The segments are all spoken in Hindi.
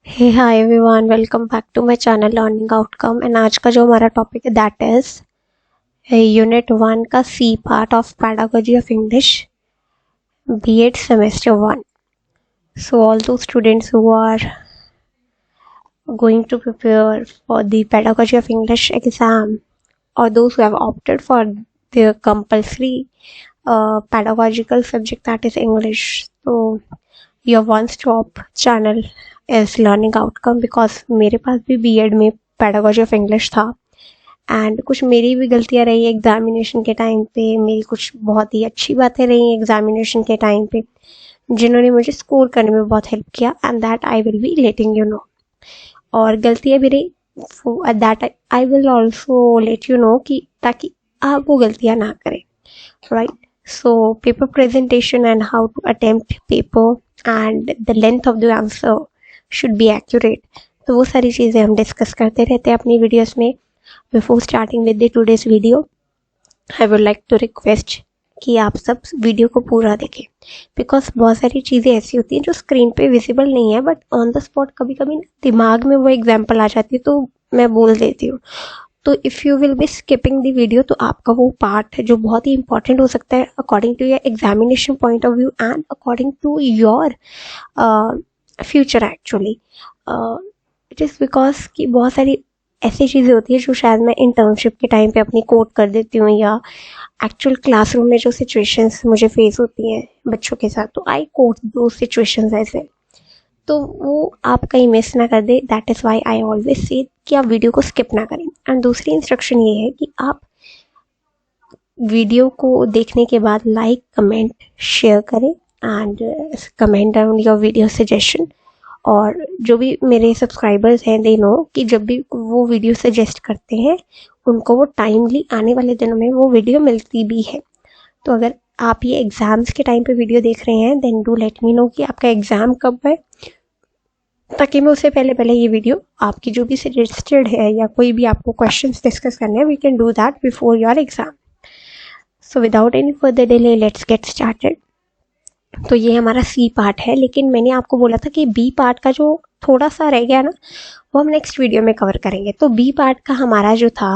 Hey hi everyone, welcome back to my channel learning outcome. And आज का जो हमारा टॉपिक है दैट इज यूनिट 1 का C part of pedagogy of English BEd semester 1। So all those students who are going to prepare for the pedagogy of English exam or those who have opted for the compulsory pedagogical subject that is English, so your one stop channel is learning outcome because मेरे पास भी बीएड में pedagogy of English था एंड कुछ मेरी भी गलतियाँ रही एग्जामिनेशन के टाइम पे, मेरी कुछ बहुत ही अच्छी बातें रही एग्जामिनेशन के टाइम पे जिन्होंने मुझे स्कोर करने में बहुत हेल्प किया and that I will be letting you know. और गलतियाँ भी रही that I will also let you know कि ताकि आप वो गलतियाँ ना करें, right. So paper presentation and how to attempt paper and the length of the answer should be accurate, तो वो सारी चीज़ें हम डिस्कस करते रहते हैं अपनी वीडियोस में। Before starting with the today's video I would like to request कि आप सब वीडियो को पूरा देखें बिकॉज बहुत सारी चीज़ें ऐसी होती हैं जो स्क्रीन पे विजिबल नहीं है बट ऑन द स्पॉट कभी कभी दिमाग में वो एग्जाम्पल आ जाती है तो मैं बोल देती हूँ। तो if you will be skipping the video तो आपका वो पार्ट है जो बहुत ही इंपॉर्टेंट हो सकता है according to your examination point of view and according to your future actually. It is because कि बहुत सारी ऐसी चीज़ें होती है जो शायद मैं इंटर्नशिप के टाइम पे अपनी कोट कर देती हूँ या एक्चुअल क्लासरूम में जो सिचुएशंस मुझे फेस होती हैं बच्चों के साथ तो आई कोट दो सिचुएशंस ऐसे, तो वो आप कहीं मिस ना कर दे। That is why I always say कि आप वीडियो को स्किप ना करें। एंड दूसरी इंस्ट्रक्शन ये है कि आप वीडियो को देखने के बाद लाइक कमेंट शेयर करें and comment down your video suggestion. और जो भी मेरे सब्सक्राइबर्स हैं दे नो कि जब भी वो वीडियो सजेस्ट करते हैं उनको वो टाइमली आने वाले दिनों में वो वीडियो मिलती भी है। तो अगर आप ये एग्ज़ाम्स के टाइम पे वीडियो देख रहे हैं then do let me know कि आपका एग्ज़ाम कब है ताकि मैं उससे पहले ये वीडियो आपकी जो भी सजेस्टेड है या कोई भी आपको क्वेश्चंस डिस्कस करने हैं we can do that before your exam. So without any further delay let's get started. तो ये हमारा सी पार्ट है, लेकिन मैंने आपको बोला था कि बी पार्ट का जो थोड़ा सा रह गया ना वो हम नेक्स्ट वीडियो में कवर करेंगे। तो बी पार्ट का हमारा जो था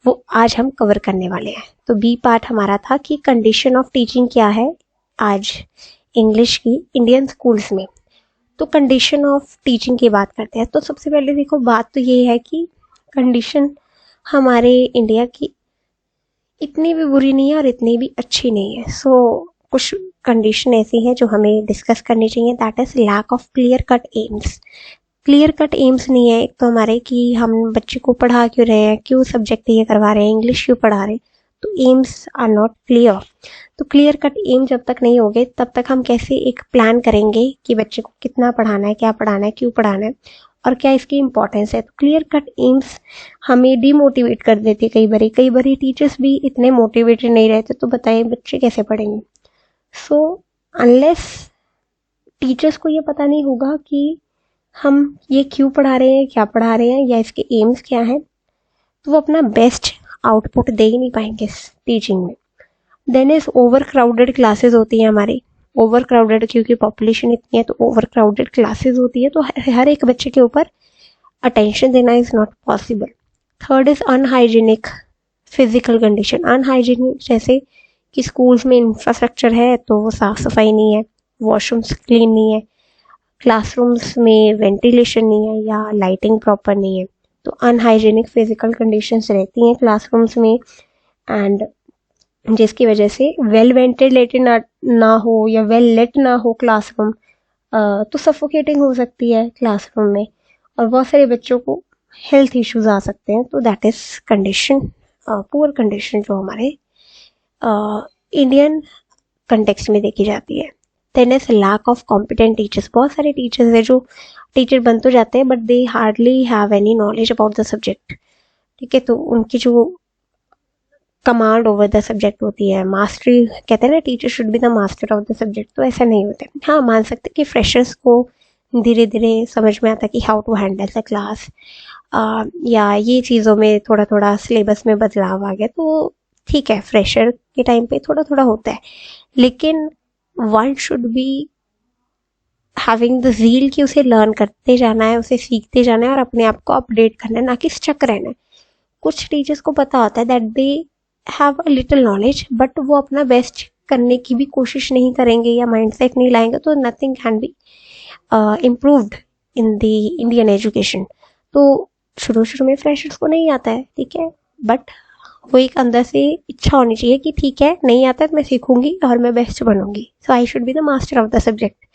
वो आज हम कवर करने वाले हैं। तो बी पार्ट हमारा था कि कंडीशन ऑफ टीचिंग क्या है आज इंग्लिश की इंडियन स्कूल्स में। तो कंडीशन ऑफ टीचिंग की बात करते हैं। तो सबसे पहले देखो बात तो ये है कि कंडीशन हमारे इंडिया की इतनी भी बुरी नहीं है और इतनी भी अच्छी नहीं है। सो कुछ कंडीशन ऐसी है जो हमें डिस्कस करनी चाहिए that is lack of clear cut aims. Clear cut aims नहीं है एक तो हमारे कि हम बच्चे को पढ़ा क्यों रहे हैं, क्यों सब्जेक्ट ये करवा रहे हैं, इंग्लिश क्यों पढ़ा रहे हैं, तो एम्स आर नॉट क्लियर। तो क्लियर कट एम जब तक नहीं होंगे तब तक हम कैसे एक प्लान करेंगे कि बच्चे को कितना पढ़ाना है, क्या पढ़ाना है, क्यों पढ़ाना है और क्या इसकी इंपॉर्टेंस है। तो क्लियर कट एम्स हमें डीमोटिवेट कर देती है। कई बार टीचर्स भी इतने मोटिवेटेड नहीं रहते तो बताइए बच्चे कैसे पढ़ेंगे। सो अनलेस टीचर्स को ये पता नहीं होगा कि हम ये क्यों पढ़ा रहे हैं, क्या पढ़ा रहे हैं या इसके एम्स क्या हैं, तो वो अपना बेस्ट आउटपुट दे ही नहीं पाएंगे इस टीचिंग में। Then is over crowded classes होती हैं हमारी। ओवर क्राउडेड क्योंकि पॉपुलेशन इतनी है तो ओवर क्राउडेड क्लासेस होती है तो हर एक बच्चे के ऊपर अटेंशन देना is not possible. Third is unhygienic physical condition. Unhygienic जैसे कि स्कूल्स में इंफ्रास्ट्रक्चर है तो वो साफ़ सफाई नहीं है, वॉशरूम्स क्लीन नहीं है, क्लासरूम्स में वेंटिलेशन नहीं है या लाइटिंग प्रॉपर नहीं है, तो अनहाइजीनिक फिजिकल कंडीशंस रहती हैं क्लासरूम्स में एंड जिसकी वजह से वेल वेंटिलेटेड ना हो या वेल लेट ना हो क्लासरूम तो सफोकेटिंग हो सकती है क्लासरूम में और बहुत सारे बच्चों को हेल्थ इश्यूज आ सकते हैं। तो that is condition, poor condition जो हमारे इंडियन कंटेक्स्ट में देखी जाती है। Then is lack of competent teachers. बहुत सारे टीचर्स हैं जो टीचर बन तो जाते हैं but they hardly have any knowledge about the subject, ठीक है। तो उनकी जो कमांड ओवर द सब्जेक्ट होती है, मास्टरी कहते हैं ना, teacher should be the master of the subject, तो ऐसा नहीं होता। हाँ, मान सकते कि फ्रेशर्स को धीरे धीरे समझ में आता कि how to handle the class या ये चीज़ों में थोड़ा थोड़ा सिलेबस में बदलाव आ गया तो ठीक है, फ्रेशर के टाइम पे थोड़ा थोड़ा होता है, लेकिन one should be having the zeal कि उसे लर्न करते जाना है, उसे सीखते जाना है और अपने आप को अपडेट करना है, ना कि स्टक रहना है। कुछ टीचर्स को पता होता है that they have a little knowledge, but वो अपना बेस्ट करने की भी कोशिश नहीं करेंगे या माइंडसेट नहीं लाएंगे, तो nothing can be improved in the Indian education. तो शुरू शुरू में फ्रेशर्स को नहीं आता है, ठीक है, बट वो एक अंदर से इच्छा होनी चाहिए कि ठीक है, नहीं आता है तो मैं सीखूंगी और मैं बेस्ट बनूंगी, so I should be the master of the subject.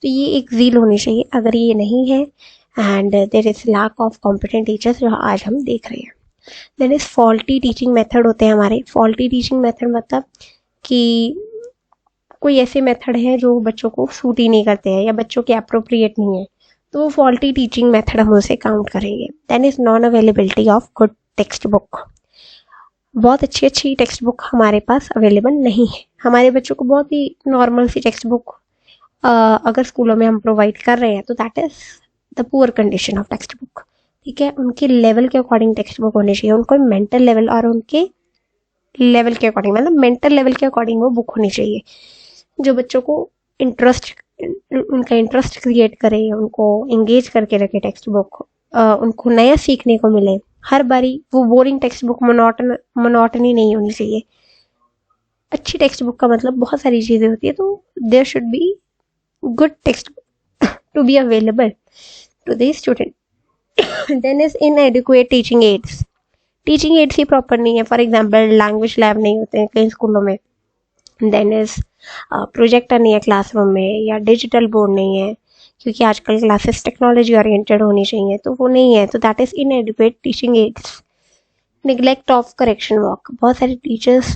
तो ये एक ज़ील होनी चाहिए। अगर ये नहीं है and there is lack of competent teachers, जो आज हम देख रहे हैं। Then is faulty teaching method होते हैं हमारे। फॉल्टी टीचिंग मेथड मतलब कि कोई ऐसे मेथड है जो बच्चों को सूट ही नहीं करते हैं या बच्चों के अप्रोप्रिएट नहीं है, तो वो फॉल्टी टीचिंग मेथड हम उसे काउंट करेंगे। Then is non availability of good textbook. बहुत अच्छी अच्छी टेक्स्ट बुक हमारे पास अवेलेबल नहीं है। हमारे बच्चों को बहुत ही नॉर्मल सी टेक्स्ट बुक अगर स्कूलों में हम प्रोवाइड कर रहे हैं, तो that is the poor condition of text book, ठीक है। उनके लेवल के अकॉर्डिंग टेक्स्ट बुक होनी चाहिए, उनको मेंटल लेवल और उनके लेवल के अकॉर्डिंग, मतलब मेंटल लेवल के अकॉर्डिंग वो बुक होनी चाहिए, जो बच्चों को उनका इंटरेस्ट क्रिएट करे, उनको एंगेज करके रखे टेक्स्ट बुक, उनको नया सीखने को मिले। हर बारी वो बोरिंग टेक्स्ट बुक, मोनोटनी नहीं होनी चाहिए। अच्छी टेक्स्ट बुक का मतलब बहुत सारी चीज़ें होती है, तो there should be good textbook to be available to the student. Then is inadequate teaching aids. Teaching aids ही प्रॉपर नहीं है। फॉर एग्जाम्पल लैंग्वेज लैब नहीं होते हैं कई स्कूलों में। देन इज प्रोजेक्टर नहीं है क्लासरूम में, या डिजिटल बोर्ड नहीं है, क्योंकि आजकल क्लासेस टेक्नोलॉजी ओरिएंटेड होनी चाहिए, तो वो नहीं है, तो that is inadequate teaching ads. Neglect of correction work. बहुत सारे टीचर्स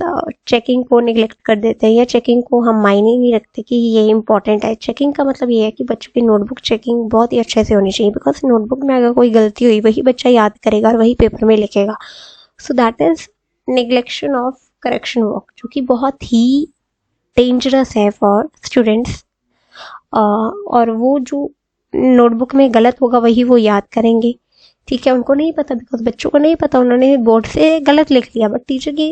चेकिंग को निगलेक्ट कर देते हैं, या चेकिंग को हम मायने नहीं रखते कि ये इंपॉर्टेंट है। चेकिंग का मतलब ये है कि बच्चों की नोटबुक चेकिंग बहुत ही अच्छे से होनी चाहिए, बिकॉज नोटबुक में अगर कोई गलती हुई वही बच्चा याद करेगा और वही पेपर में लिखेगा। So that is neglection of correction work, जो कि बहुत ही डेंजरस है फॉर स्टूडेंट्स। और वो जो नोटबुक में गलत होगा वही वो याद करेंगे, ठीक है। उनको नहीं पता, बिकॉज बच्चों को नहीं पता, उन्होंने बोर्ड से गलत लिख लिया, बट टीचर की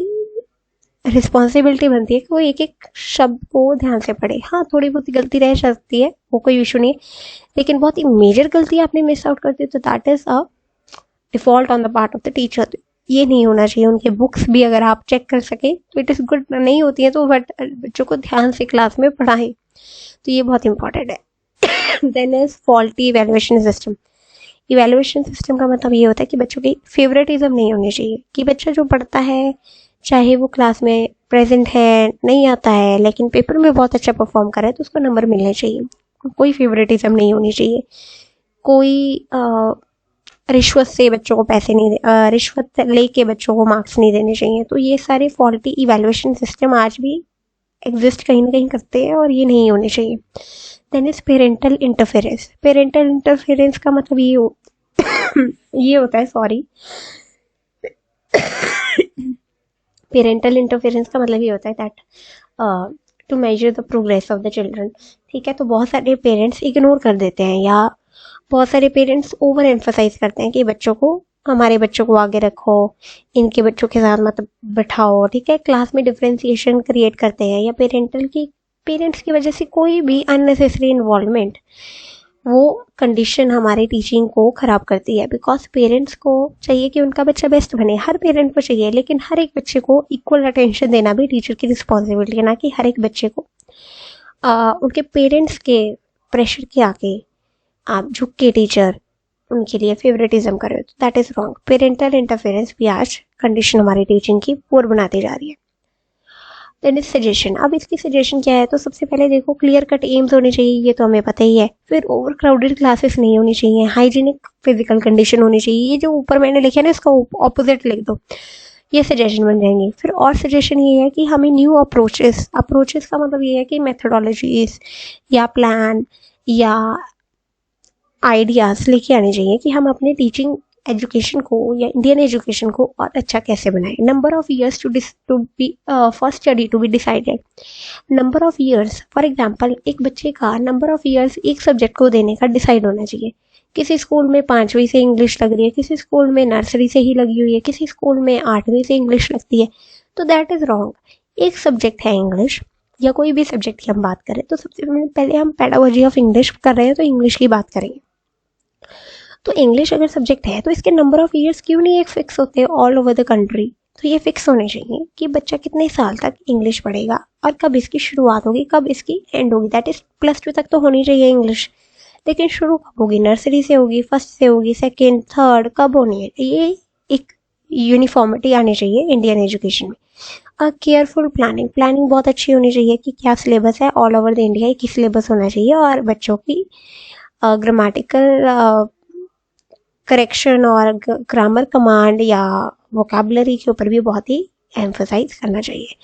रिस्पॉन्सिबिलिटी बनती है कि वो एक एक शब्द को ध्यान से पढ़े। हाँ, थोड़ी बहुत गलती रह सकती है, वो कोई इशू नहीं, लेकिन बहुत ही मेजर गलती आपने मिस आउट कर दी, तो that is a default on the part of the teacher. ये नहीं होना चाहिए। उनके बुक्स भी अगर आप चेक कर सके तो इट इज़ गुड, नहीं होती है तो बट बच्चों को ध्यान से क्लास में पढ़ाएं, तो ये बहुत इंपॉर्टेंट है। Then is faulty evaluation system. Evaluation system का मतलब ये होता है कि बच्चों की फेवरेटिज्म नहीं होनी चाहिए, कि बच्चा जो पढ़ता है, चाहे वो क्लास में प्रेजेंट है, नहीं आता है, लेकिन पेपर में बहुत अच्छा परफॉर्म करे, तो उसको नंबर मिलने चाहिए। कोई फेवरेटिज्म नहीं होनी चाहिए। कोई रिश्वत से बच्चों को पैसे नहीं रिश्वत लेके बच्चों को मार्क्स नहीं देने चाहिए। तो ये सारे फॉल्टी इवेल्युएशन सिस्टम आज भी एग्जिस्ट कहीं ना कहीं करते हैं, और ये नहीं होने चाहिए। Then is parental interference. Parental interference का मतलब ये होता है, सॉरी, पेरेंटल इंटरफेरेंस का मतलब ये होता है that to measure the progress of the children, ठीक है। तो बहुत सारे पेरेंट्स इग्नोर कर देते हैं, या बहुत सारे पेरेंट्स ओवर एम्फसाइज करते हैं कि हमारे बच्चों को आगे रखो, इनके बच्चों के साथ मतलब बैठाओ, ठीक है। क्लास में डिफरेंशिएशन क्रिएट करते हैं, या पेरेंट्स की वजह से कोई भी अननेसेसरी इन्वॉल्वमेंट, वो कंडीशन हमारे टीचिंग को ख़राब करती है। बिकॉज पेरेंट्स को चाहिए कि उनका बच्चा बेस्ट बने, हर पेरेंट को चाहिए, लेकिन हर एक बच्चे को इक्वल अटेंशन देना भी टीचर की रिस्पॉन्सिबिलिटी है, ना कि हर एक बच्चे को उनके पेरेंट्स के प्रेशर के आगे आप झुक के टीचर उनके लिए फेवरेटिज्म कर रहे हो, तो that is wrong. Parental interference भी आज कंडीशन हमारी टीचिंग की पुअर बनाती जा रही है। Then is suggestion. अब इसकी सजेशन क्या है, तो सबसे पहले देखो क्लियर कट एम्स होने चाहिए, ये तो हमें पता ही है। फिर ओवर क्राउडेड क्लासेस नहीं होनी चाहिए, हाइजीनिक फिजिकल कंडीशन होनी चाहिए। ये जो ऊपर मैंने लिखा है ना, इसका ऑपोजिट लिख दो, ये सजेशन बन जाएंगे। फिर और सजेशन ये है कि हमें न्यू अप्रोचेस का मतलब ये है कि मेथडोलॉजीज या प्लान या आइडियाज़ लेके आने चाहिए कि हम अपने टीचिंग एजुकेशन को या इंडियन एजुकेशन को और अच्छा कैसे बनाएं। Number of years to be for study to be decided. Number of years, for example एक बच्चे का नंबर ऑफ ईयर्स एक सब्जेक्ट को देने का डिसाइड होना चाहिए। किसी स्कूल में 5वीं से इंग्लिश लग रही है, किसी स्कूल में नर्सरी से ही लगी हुई है, किसी स्कूल में 8वीं से इंग्लिश लगती है, तो दैट इज़ रॉन्ग। एक सब्जेक्ट है इंग्लिश, या कोई भी सब्जेक्ट की हम बात करें तो सबसे पहले हम पेडागोजी ऑफ इंग्लिश कर रहे हैं तो इंग्लिश की बात करेंगे। तो इंग्लिश अगर सब्जेक्ट है तो इसके नंबर ऑफ ईयर्स क्यों नहीं एक फिक्स होते ऑल ओवर द कंट्री। तो ये फिक्स होने चाहिए कि बच्चा कितने साल तक इंग्लिश पढ़ेगा और कब इसकी शुरुआत होगी कब इसकी एंड होगी। दैट इज +2 तक तो होनी चाहिए इंग्लिश, लेकिन शुरू कब होगी, नर्सरी से होगी, फर्स्ट से होगी, सेकेंड, थर्ड, कब होनी है, ये एक यूनिफॉर्मिटी आनी चाहिए इंडियन एजुकेशन में। केयरफुल प्लानिंग, प्लानिंग बहुत अच्छी होनी चाहिए कि क्या सिलेबस है ऑल ओवर द इंडिया, एक ही सिलेबस होना चाहिए और बच्चों की ग्रामेटिकल करेक्शन और ग्रामर कमांड या वोकेबलरी के ऊपर भी बहुत ही एम्फोसाइज करना चाहिए।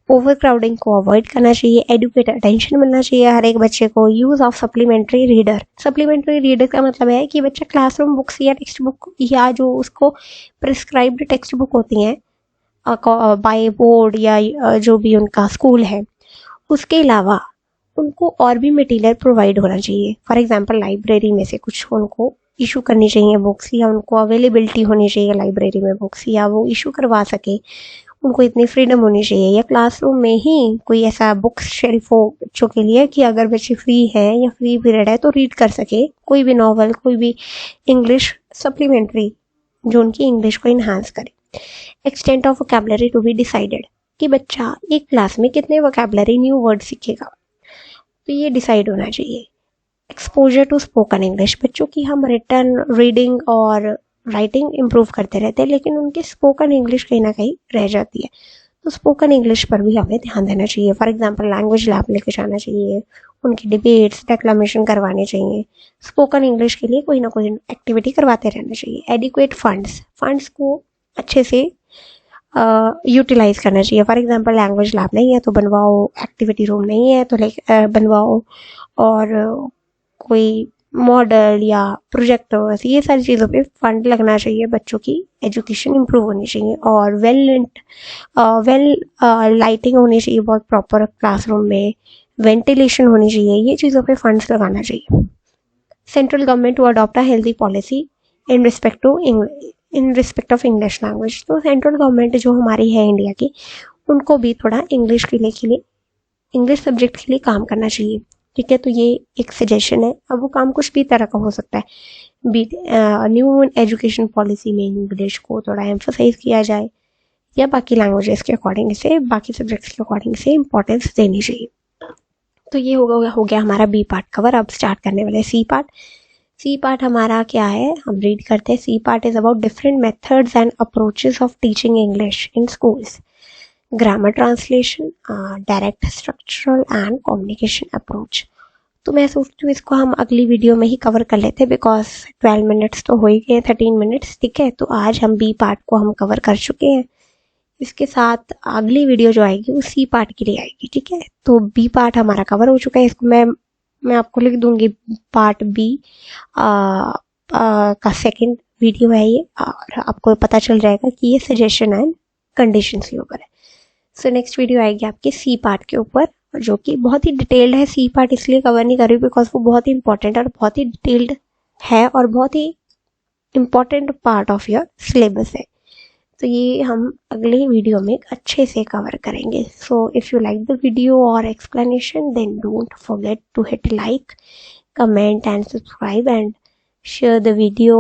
ओवर क्राउडिंग को अवॉइड करना चाहिए, एडुकेट अटेंशन मिलना चाहिए हर एक बच्चे को। Use of supplementary reader, supplementary reader का मतलब है कि बच्चा क्लासरूम बुक्स या टेक्स्ट बुक या जो उसको प्रिस्क्राइब्ड टेक्स्ट बुक होती हैं बाय बोर्ड या जो भी उनका स्कूल है, उसके अलावा उनको और भी मटेरियल प्रोवाइड होना चाहिए। फॉर एग्जांपल लाइब्रेरी में से कुछ उनको इशू करनी चाहिए बुक्स, या उनको अवेलेबिलिटी होनी चाहिए लाइब्रेरी में बुक्स, या वो इशू करवा सके, उनको इतनी फ्रीडम होनी चाहिए। या क्लासरूम में ही कोई ऐसा बुक्स शेल्फ हो बच्चों के लिए कि अगर बच्चे फ्री हैं या फ्री पीरियड है तो रीड कर सके कोई भी नॉवल, कोई भी इंग्लिश सप्लीमेंट्री जो उनकी इंग्लिश को इन्हांस करे। Extent of vocabulary to be decided, कि बच्चा एक क्लास में कितने वोकैबुलरी न्यू वर्ड सीखेगा, तो ये डिसाइड होना चाहिए। एक्सपोजर टू स्पोकन इंग्लिश, बच्चों की हम रिटन, रीडिंग और राइटिंग इम्प्रूव करते रहते हैं लेकिन उनकी स्पोकन इंग्लिश कहीं ना कहीं रह जाती है, तो स्पोकन इंग्लिश पर भी हमें ध्यान देना चाहिए। फॉर एग्जांपल लैंग्वेज लैब लेके जाना चाहिए, उनकी डिबेट्स, डेक्लामेशन करवाने चाहिए। स्पोकन इंग्लिश के लिए कोई ना कोई एक्टिविटी करवाते रहना चाहिए। एडिक्वेट फंड्स, फंड्स को अच्छे से यूटिलाइज करना चाहिए। फॉर एग्जांपल लैंग्वेज लैब नहीं है तो बनवाओ, एक्टिविटी रूम नहीं है तो बनवाओ, और कोई मॉडल या प्रोजेक्टर्स, ये सारी चीज़ों पे फंड लगना चाहिए। बच्चों की एजुकेशन इम्प्रूव होनी चाहिए और वेल लाइटिंग होनी चाहिए बहुत प्रॉपर क्लासरूम में, वेंटिलेशन होनी चाहिए, ये चीज़ों पे फंड्स लगाना चाहिए। Central government to adopt a healthy policy in respect of English language, तो सेंट्रल गवर्नमेंट जो हमारी है इंडिया की, उनको भी थोड़ा इंग्लिश के लिए इंग्लिश सब्जेक्ट के लिए काम करना चाहिए। ठीक है, तो ये एक सजेशन है। अब वो काम कुछ भी तरह का हो सकता है, न्यू एजुकेशन पॉलिसी में इंग्लिश को थोड़ा एम्फोसाइज किया जाए या बाकी लैंग्वेजेस के अकॉर्डिंग से, बाकी सब्जेक्ट्स के अकॉर्डिंग से इम्पोर्टेंस देनी चाहिए। तो ये हो गया हमारा बी पार्ट कवर। अब स्टार्ट करने वाले सी पार्ट। सी पार्ट हमारा क्या है, हम रीड करते हैं। C part is about different methods and approaches of teaching English in schools, grammar translation, direct structural and communication approach. तो मैं सोचती हूँ इसको हम अगली वीडियो में ही कवर कर लेते हैं, बिकॉज 12 मिनट्स तो हो ही गए, 13 मिनट्स। ठीक है, तो आज हम बी पार्ट को हम कवर कर चुके हैं। इसके साथ अगली वीडियो जो आएगी वो सी पार्ट के लिए आएगी। ठीक है, तो बी पार्ट हमारा कवर हो चुका है। इसको मैं आपको लिख दूंगी पार्ट बी का सेकंड वीडियो है ये, और आपको पता चल जाएगा कि ये सजेशन एंड कंडीशंस के ऊपर है। सो नेक्स्ट वीडियो आएगी आपके सी पार्ट के ऊपर, जो कि बहुत ही डिटेल्ड है। सी पार्ट इसलिए कवर नहीं कर रही बिकॉज वो बहुत ही इंपॉर्टेंट और बहुत ही डिटेल्ड है और बहुत ही important part of your syllabus है। तो ये हम अगले वीडियो में अच्छे से कवर करेंगे। So if you like the video और explanation then don't forget to hit like, comment and subscribe and share the video,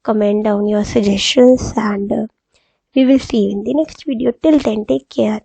comment down your suggestions, and we will see you in the next video. Till then, take care.